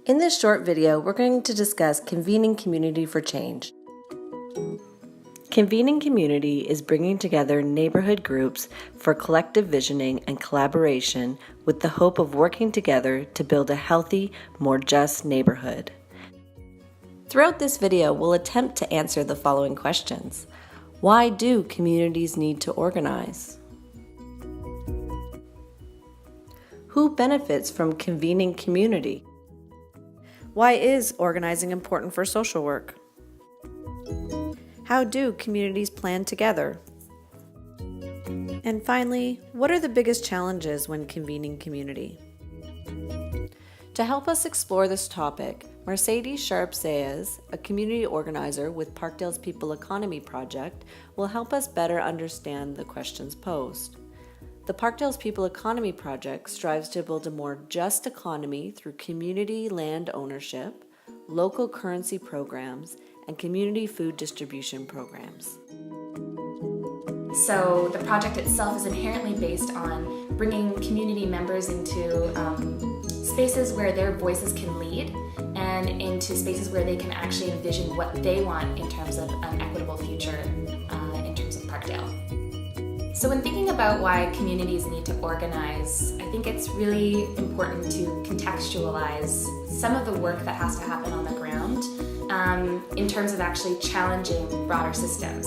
In this short video, we're going to discuss convening community for change. Convening community is bringing together neighborhood groups for collective visioning and collaboration with the hope of working together to build a healthy, more just neighborhood. Throughout this video, we'll attempt to answer the following questions. Why do communities need to organize? Who benefits from convening community? Why is organizing important for social work? How do communities plan together? And finally, what are the biggest challenges when convening community? To help us explore this topic, Mercedes Sharp-Zayas, a community organizer with Parkdale's People Economy Project, will help us better understand the questions posed. The Parkdale's People Economy Project strives to build a more just economy through community land ownership, local currency programs, and community food distribution programs. So the project itself is inherently based on bringing community members into spaces where their voices can lead and into spaces where they can actually envision what they want in terms of an equitable future in terms of Parkdale. So when thinking about why communities need to organize, I think it's really important to contextualize some of the work that has to happen on the ground in terms of actually challenging broader systems.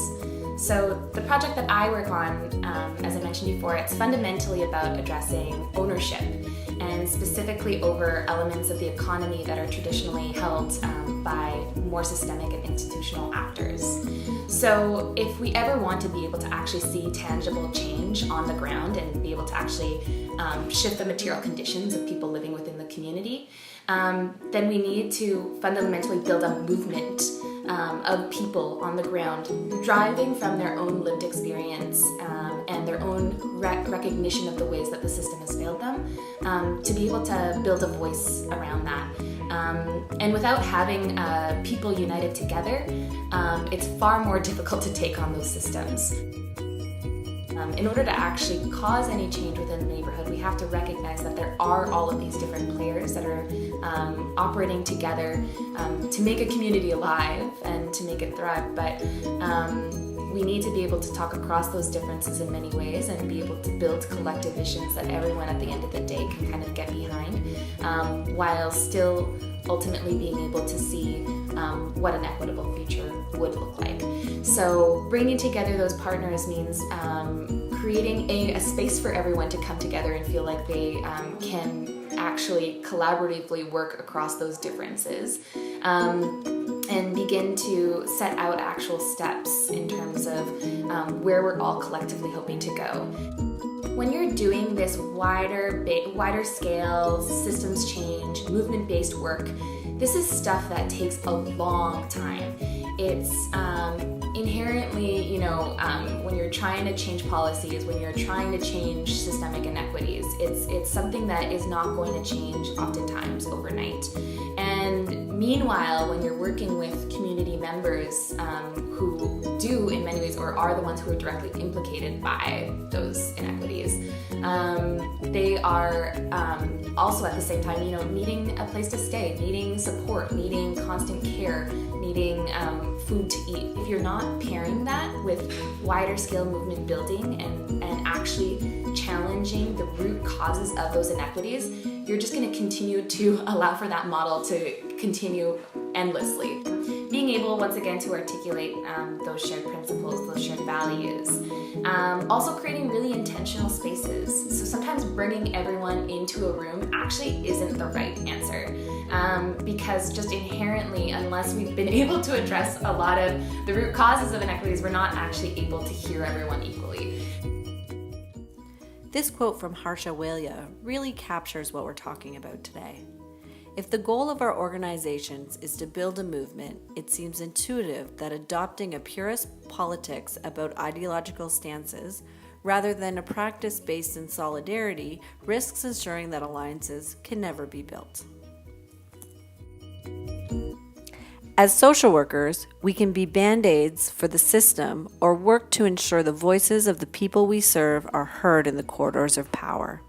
So the project that I work on, as I mentioned before, it's fundamentally about addressing ownership and specifically over elements of the economy that are traditionally held by more systemic and institutional actors. So if we ever want to be able to actually see tangible change on the ground and be able to actually shift the material conditions of people living within the community, then we need to fundamentally build a movement of people on the ground driving from their own lived experience and their own recognition of the ways that the system has failed them to be able to build a voice around that. And without having people united together, it's far more difficult to take on those systems. In order to actually cause any change within the neighborhood, we have to recognize that there are all of these different players that are operating together to make a community alive and to make it thrive. But we need to be able to talk across those differences in many ways and be able to build collective visions that everyone at the end of the day can kind of get behind, while still ultimately being able to see what an equitable future would look like. So bringing together those partners means creating a space for everyone to come together and feel like they can actually collaboratively work across those differences and begin to set out actual steps in terms of where we're all collectively hoping to go. When you're doing this wider scale systems change, movement-based work, this is stuff that takes a long time. It's inherently, when you're trying to change policies, when you're trying to change systemic inequities, it's something that is not going to change oftentimes overnight. And meanwhile, when you're working with community members who do in many ways or are the ones who are directly implicated by those inequities, they are also at the same time, needing a place to stay, needing support, needing constant care, needing food to eat. If you're not pairing that with wider scale movement building and actually challenging the root causes of those inequities, you're just going to continue to allow for that model to continue endlessly. Being able, once again, to articulate those shared principles, those shared values. Also creating really intentional spaces. So sometimes bringing everyone into a room actually isn't the right answer. Because just inherently, unless we've been able to address a lot of the root causes of inequities, we're not actually able to hear everyone equally. This quote from Harsha Walia really captures what we're talking about today. If the goal of our organizations is to build a movement, it seems intuitive that adopting a purist politics about ideological stances, rather than a practice based in solidarity, risks ensuring that alliances can never be built. As social workers, we can be band-aids for the system or work to ensure the voices of the people we serve are heard in the corridors of power.